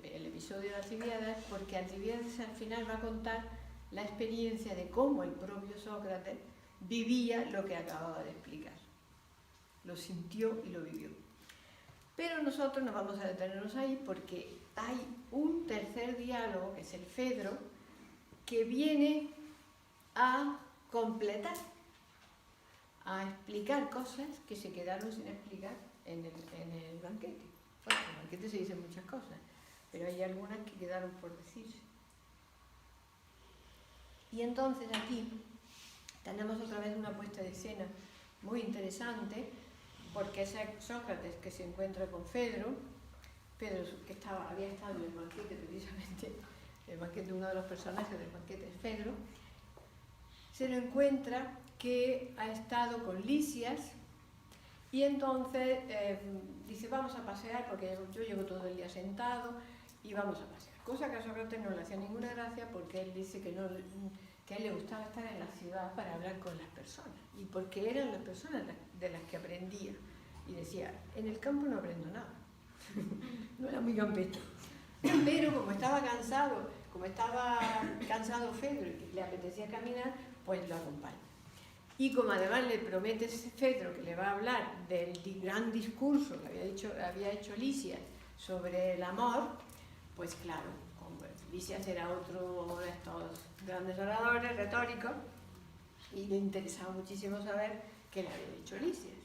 el episodio de Alcibiades, porque Alcibiades al final va a contar la experiencia de cómo el propio Sócrates vivía lo que acababa de explicar. Lo sintió y lo vivió. Pero nosotros nos vamos a detenernos ahí porque hay un tercer diálogo, que es el Fedro, que viene a completar, a explicar cosas que se quedaron sin explicar en el banquete. Bueno, en el banquete se dicen muchas cosas, pero hay algunas que quedaron por decirse. Y entonces aquí tenemos otra vez una puesta de escena muy interesante, porque es Sócrates que se encuentra con Fedro que había estado en el banquete precisamente, el banquete, uno de los personajes del banquete es Fedro, se lo encuentra que ha estado con Lisias y entonces dice, vamos a pasear porque yo llevo todo el día sentado y vamos a pasear. Cosa que a Sócrates no le hacía ninguna gracia porque él dice que a él le gustaba estar en la ciudad para hablar con las personas y porque eran las personas de las que aprendía. Y decía, en el campo no aprendo nada, no era muy campestre. Pero como estaba cansado Fedro y que le apetecía caminar, pues lo acompaña. Y como además le promete Fedro que le va a hablar del gran discurso que había hecho Lisias sobre el amor, pues claro, como Lisias era otro de estos grandes oradores retóricos y le interesaba muchísimo saber qué le había dicho Lisias.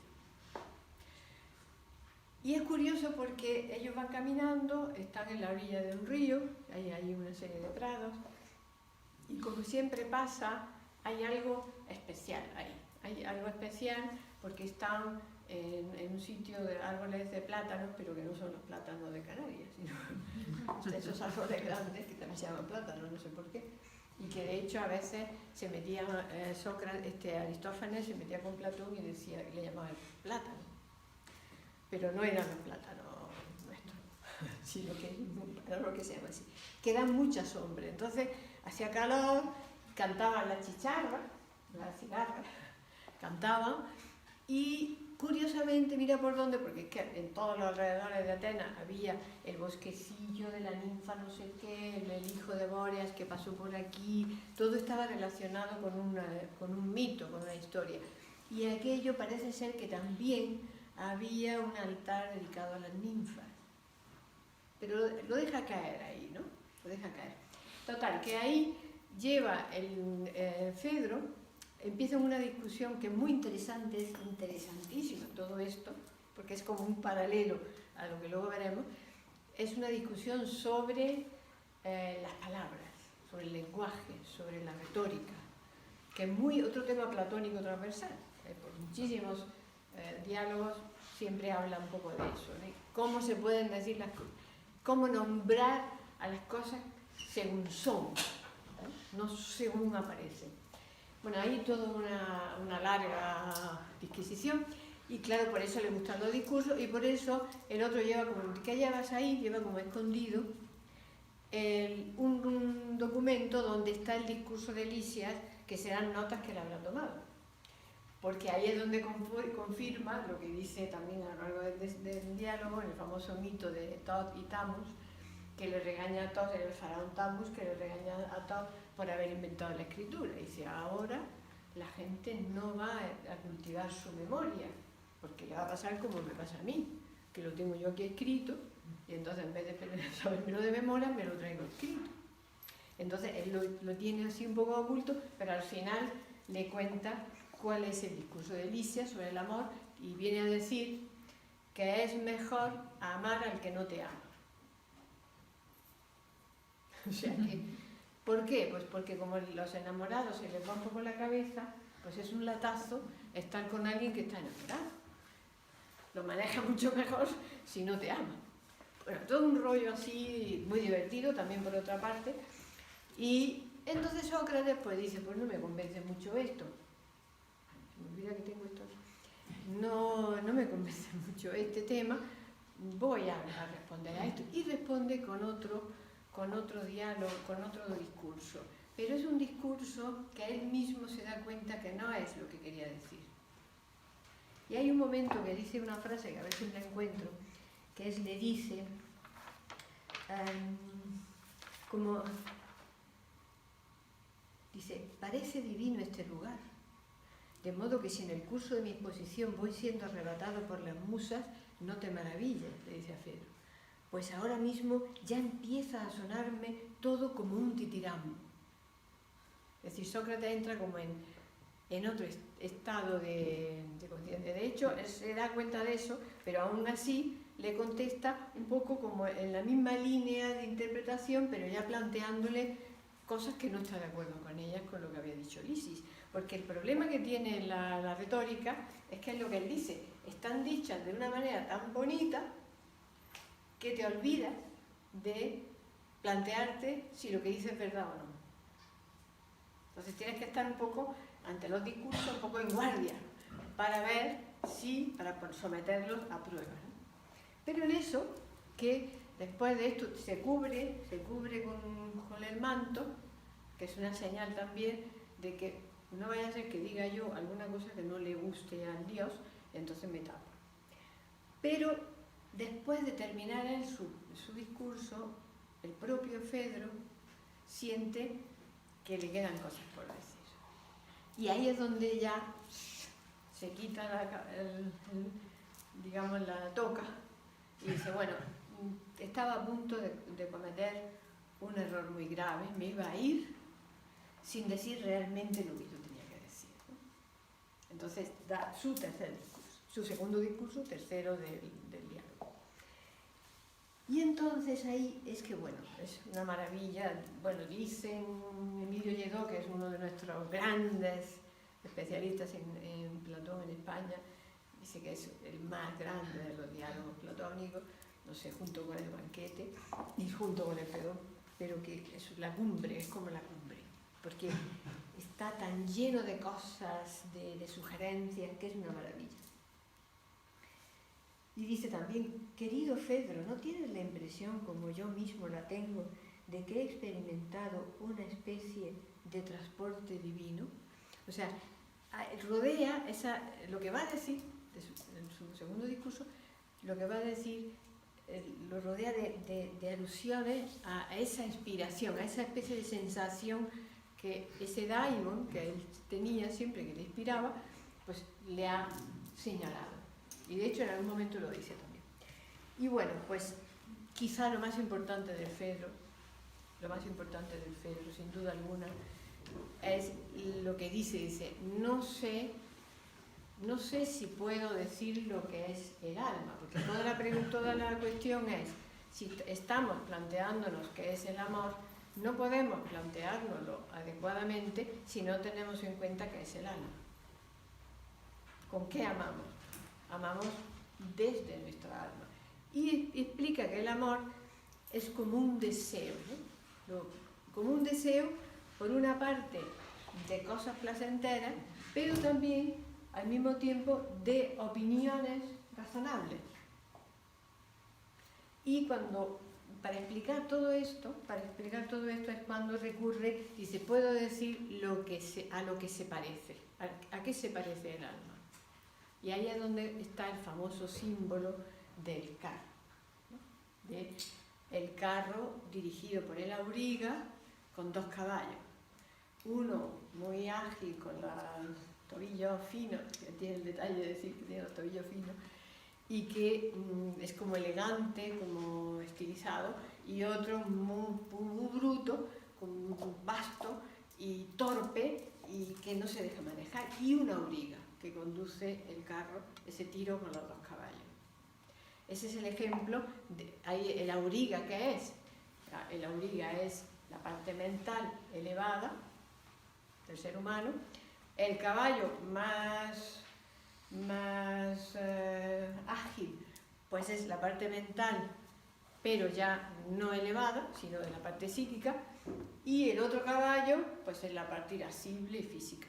Y es curioso porque ellos van caminando, están en la orilla de un río, hay una serie de prados, y como siempre pasa, hay algo especial ahí. Hay algo especial porque están en un sitio de árboles de plátanos, pero que no son los plátanos de Canarias, sino esos árboles grandes que también se llaman plátanos, no sé por qué. Y que de hecho a veces se metía Aristófanes se metía con Platón y decía que le llamaban plátano. Pero no eran los plátanos nuestros, sino que era lo que se llama así. Que dan mucha sombra. Entonces hacía calor, cantaban la chicharra, la cigarra, cantaban, y curiosamente, mira por dónde, porque es que en todos los alrededores de Atenas había el bosquecillo de la ninfa no sé qué, el hijo de Bóreas que pasó por aquí, todo estaba relacionado con un mito, con una historia. Y aquello parece ser que también había un altar dedicado a las ninfas. Pero lo deja caer ahí, ¿no? Lo deja caer. Total, que ahí lleva el Fedro, empieza una discusión que es muy interesante, es interesantísimo todo esto, porque es como un paralelo a lo que luego veremos. Es una discusión sobre las palabras, sobre el lenguaje, sobre la retórica, que es otro tema platónico transversal. Por muchísimos diálogos siempre habla un poco de eso, ¿no? Cómo se pueden decir las cosas, cómo nombrar a las cosas según son, no según aparecen. Bueno, hay toda una larga disquisición, y claro, por eso le gustan los discursos, y por eso el otro lleva como, ¿qué llevas ahí? Lleva como escondido un documento donde está el discurso de Lisias, que serán notas que le habrá tomado. Porque ahí es donde confirma lo que dice también a lo largo del diálogo, en el famoso mito de Tot y Tamus, que le regaña a Tot, el faraón Tamus, que le regaña a Tot por haber inventado la escritura. Y dice, ahora la gente no va a cultivar su memoria, porque le va a pasar como me pasa a mí, que lo tengo yo aquí escrito, y entonces en vez de sabérmelo de memoria, me lo traigo escrito. Entonces él lo tiene así un poco oculto, pero al final le cuenta cuál es el discurso de Lisias sobre el amor, y viene a decir que es mejor amar al que no te ama. O sea que, ¿por qué? Pues porque como los enamorados se les va un poco la cabeza, pues es un latazo estar con alguien que está enamorado. Lo maneja mucho mejor si no te ama. Bueno, todo un rollo así muy divertido también por otra parte. Y entonces Sócrates pues dice, pues no me convence mucho esto. Se me olvida que tengo esto. No me convence mucho este tema, voy a responder a esto. Y responde con otro diálogo, con otro discurso. Pero es un discurso que él mismo se da cuenta que no es lo que quería decir. Y hay un momento que dice una frase, que a veces la encuentro, que es, le dice, dice, parece divino este lugar, de modo que si en el curso de mi exposición voy siendo arrebatado por las musas, no te maravilles, le dice a Fedro, pues ahora mismo ya empieza a sonarme todo como un titirán. Es decir, Sócrates entra como en otro estado de conciencia. De hecho, él se da cuenta de eso, pero aún así le contesta un poco como en la misma línea de interpretación, pero ya planteándole cosas que no está de acuerdo con ellas, con lo que había dicho Lisis. Porque el problema que tiene la retórica es que es lo que él dice, están dichas de una manera tan bonita que te olvidas de plantearte si lo que dices es verdad o no. Entonces tienes que estar un poco ante los discursos, un poco en guardia, para ver si, para someterlos a prueba, ¿no? Pero en eso, que después de esto se cubre con el manto, que es una señal también de que no vaya a ser que diga yo alguna cosa que no le guste al Dios, entonces me tapo. Pero después de terminar él su discurso, el propio Fedro siente que le quedan cosas por decir. Y ahí es donde ya se quita digamos, la toca y dice, bueno, estaba a punto de cometer un error muy grave, me iba a ir sin decir realmente lo que yo tenía que decir, ¿no? Entonces da su tercer discurso. su segundo discurso, tercero del diálogo. Y entonces ahí es que, bueno, es una maravilla. Bueno, dicen Emilio Lledó, que es uno de nuestros grandes especialistas en Platón en España, dice que es el más grande de los diálogos platónicos, no sé, junto con el banquete y junto con el Fedón, pero que es la cumbre, es como la cumbre, porque está tan lleno de cosas, de sugerencias, que es una maravilla. Y dice también, querido Fedro, ¿no tienes la impresión, como yo mismo la tengo, de que he experimentado una especie de transporte divino? O sea, rodea lo que va a decir, en su segundo discurso, lo que va a decir, lo rodea de alusiones a esa inspiración, a esa especie de sensación que ese daimon que él tenía siempre, que le inspiraba, pues le ha señalado. Y de hecho en algún momento lo dice también. Y bueno, pues quizá lo más importante del Fedro, sin duda alguna, es lo que dice, no sé si puedo decir lo que es el alma, porque toda la cuestión es, si estamos planteándonos qué es el amor, no podemos planteárnoslo adecuadamente si no tenemos en cuenta qué es el alma. ¿Con qué amamos? Amamos desde nuestra alma. Y explica que el amor es como un deseo, ¿no? Como un deseo, por una parte, de cosas placenteras, pero también, al mismo tiempo, de opiniones razonables. Y para explicar todo esto es cuando recurre, dice, puedo decir a lo que se parece, a qué se parece el alma. Y ahí es donde está el famoso símbolo del carro, ¿no? El carro dirigido por el auriga con 2 caballos. Uno muy ágil con los tobillos finos, que tiene el detalle de decir que tiene los tobillos finos, y que es como elegante, como estilizado, y otro muy bruto, con vasto y torpe, y que no se deja manejar, y una auriga que conduce el carro, ese tiro con los 2 caballos. Ese es el ejemplo, el auriga, ¿qué es? El auriga es la parte mental elevada del ser humano, el caballo más ágil, pues es la parte mental, pero ya no elevada, sino de la parte psíquica, y el otro caballo, pues es la parte irascible y física.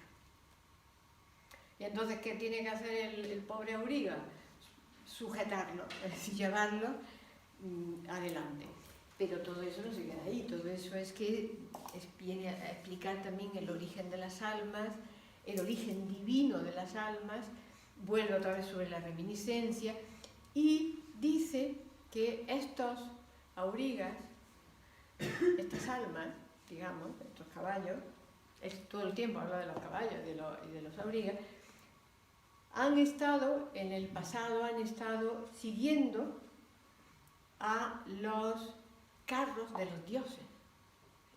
Y entonces, ¿qué tiene que hacer el pobre auriga? Sujetarlo, es decir, llevarlo adelante. Pero todo eso no se queda ahí, todo eso viene a explicar también el origen de las almas, el origen divino de las almas, vuelve otra vez sobre la reminiscencia y dice que estos aurigas, estas almas, digamos, estos caballos, todo el tiempo habla de los caballos y de los aurigas, en el pasado han estado siguiendo a los carros de los dioses.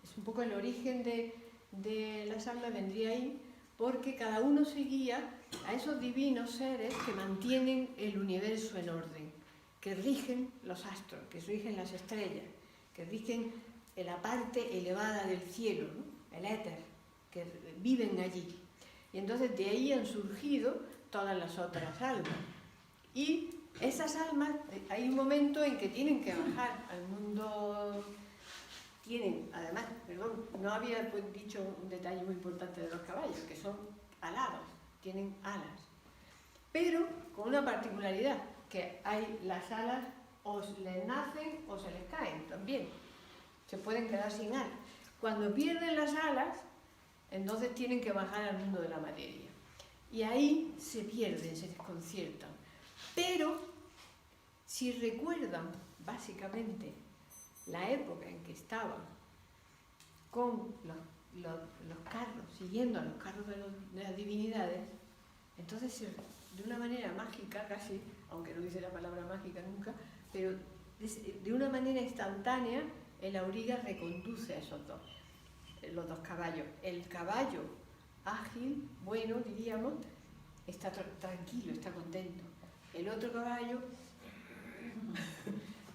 Es un poco el origen de las almas, vendría ahí, porque cada uno seguía a esos divinos seres que mantienen el universo en orden, que rigen los astros, que rigen las estrellas, que rigen la parte elevada del cielo, ¿no? El éter, que viven allí. Y entonces de ahí han surgido todas las otras almas. Y esas almas, hay un momento en que tienen que bajar al mundo. Además, no había dicho un detalle muy importante de los caballos, que son alados, tienen alas. Pero con una particularidad, que las alas o les nacen o se les caen también. Se pueden quedar sin alas. Cuando pierden las alas, entonces tienen que bajar al mundo de la materia. Y ahí se pierden, se desconciertan. Pero, si recuerdan, básicamente, la época en que estaban con los carros, siguiendo a los carros de las divinidades, entonces de una manera mágica casi, aunque no dice la palabra mágica nunca, pero de una manera instantánea el auriga reconduce a los dos caballos. El caballo ágil, bueno, diríamos, está tranquilo, está contento. El otro caballo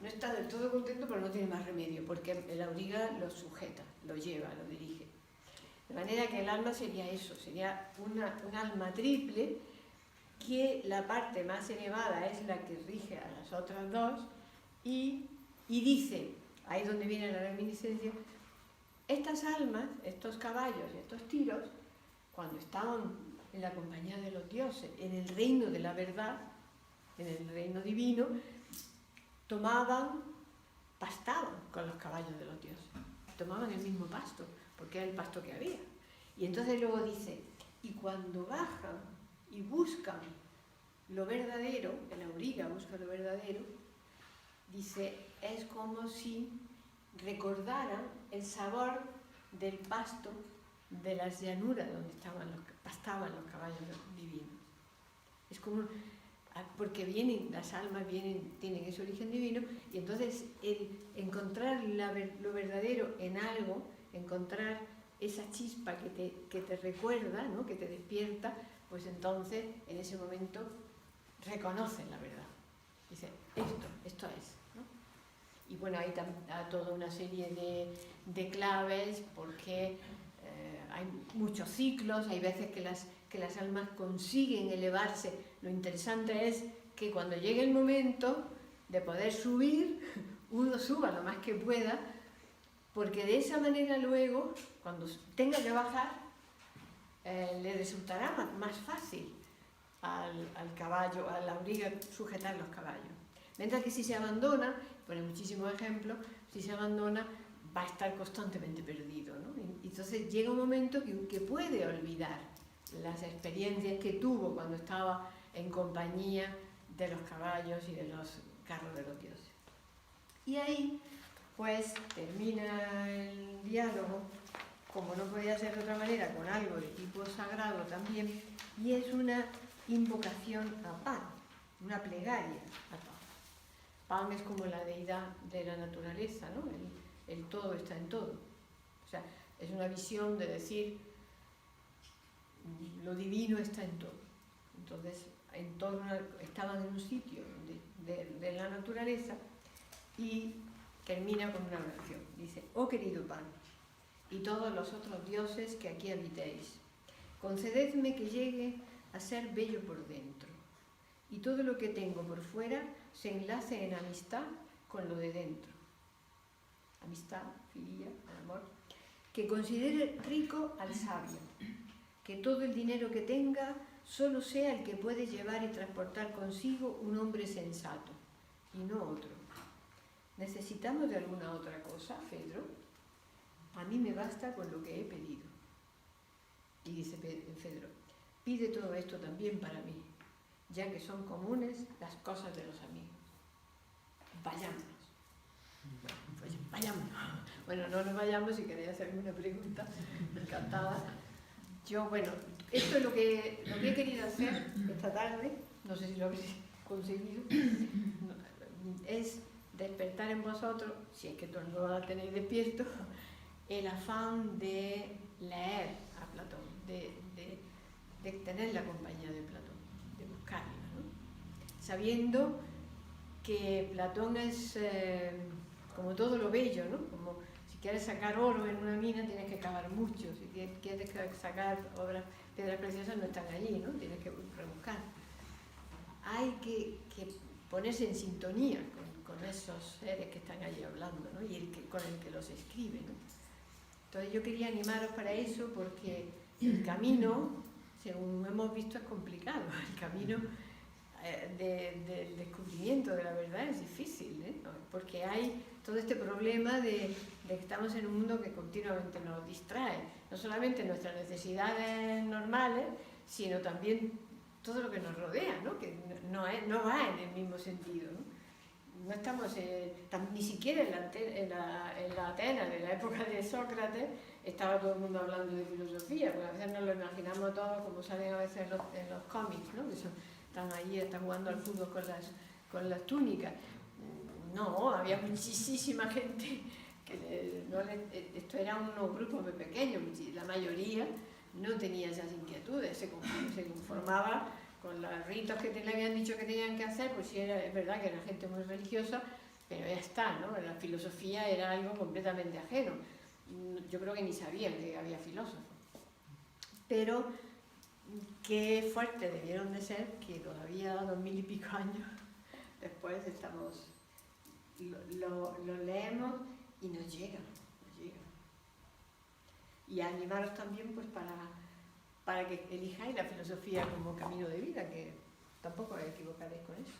no está del todo contento, pero no tiene más remedio, porque el auriga lo sujeta, lo lleva, lo dirige. De manera que el alma sería eso, sería un alma triple, que la parte más elevada es la que rige a las otras dos, y dice, ahí es donde viene la reminiscencia, estas almas, estos caballos, estos tiros, cuando estaban en la compañía de los dioses, en el reino de la verdad, en el reino divino, pastaban con los caballos de los dioses, tomaban el mismo pasto, porque era el pasto que había. Y entonces luego dice, y cuando bajan y buscan lo verdadero, el auriga busca lo verdadero, dice, es como si recordaran el sabor del pasto de las llanuras donde pastaban los caballos divinos. Es como, porque las almas tienen ese origen divino, y entonces el encontrar lo verdadero en algo, encontrar esa chispa que te recuerda, ¿no? Que te despierta, pues entonces en ese momento reconocen la verdad. Dice, esto es, ¿no? Y bueno, hay toda una serie de claves, porque hay muchos ciclos, hay veces que las almas consiguen elevarse. Lo interesante es que cuando llegue el momento de poder subir, uno suba lo más que pueda, porque de esa manera luego, cuando tenga que bajar, le resultará más fácil al caballo, al auriga, sujetar los caballos. Mientras que si se abandona, pone muchísimos ejemplos, si se abandona va a estar constantemente perdido, ¿no? Y entonces llega un momento que puede olvidar las experiencias que tuvo cuando estaba en compañía de los caballos y de los carros de los dioses. Y ahí pues termina el diálogo, como no podía ser de otra manera, con algo de tipo sagrado también, y es una invocación a Pan, una plegaria a Pan. Pan es como la deidad de la naturaleza, ¿no? El todo está en todo. O sea, es una visión de decir, lo divino está en todo. Entonces, estaban en un sitio de la naturaleza, y termina con una oración. Dice, oh querido Pan, y todos los otros dioses que aquí habitéis, concededme que llegue a ser bello por dentro, y todo lo que tengo por fuera se enlace en amistad con lo de dentro. Amistad, filia, amor. Que considere rico al sabio, que todo el dinero que tenga solo sea el que puede llevar y transportar consigo un hombre sensato, y no otro. ¿Necesitamos de alguna otra cosa, Fedro? A mí me basta con lo que he pedido. Y dice Fedro, pide todo esto también para mí, ya que son comunes las cosas de los amigos. Vayámonos. Pues vayámonos. Bueno, no nos vayamos. Si queréis hacer alguna pregunta, encantada. Yo, bueno, esto es lo que he querido hacer esta tarde, no sé si lo habéis conseguido, es despertar en vosotros, si es que todos lo tenéis despierto, el afán de leer a Platón, de tener la compañía de Platón, de buscarla, ¿no? Sabiendo que Platón es como todo lo bello, ¿no? Como si quieres sacar oro en una mina tienes que cavar mucho, si quieres sacar piedras preciosas no están allí, ¿no? Tienes que rebuscar. Hay que ponerse en sintonía con esos seres que están allí hablando, ¿no? Y con el que los escribe, ¿no? Entonces yo quería animaros para eso, porque el camino, según hemos visto, es complicado. El camino del descubrimiento de la verdad es difícil, ¿eh? Porque hay todo este problema de que estamos en un mundo que continuamente nos distrae, no solamente nuestras necesidades normales, sino también todo lo que nos rodea, ¿no? Que no va en el mismo sentido, ¿no? No estamos ni siquiera en la Atenas de la época de Sócrates estaba todo el mundo hablando de filosofía, porque a veces nos lo imaginamos todos como salen a veces en los cómics, ¿no? Que están ahí, están jugando al fútbol con las túnicas. No, había muchísima gente que esto era unos grupos muy pequeños, la mayoría no tenía esas inquietudes, se conformaba con los ritos que le habían dicho que tenían que hacer, pues sí, es verdad que era gente muy religiosa, pero ya está, ¿no? La filosofía era algo completamente ajeno. Yo creo que ni sabían que había filósofos. Pero qué fuerte debieron de ser que todavía 2000 y pico años después lo leemos y nos llega. Y animaros también pues para que elijáis la filosofía como camino de vida, que tampoco os equivocaréis con eso.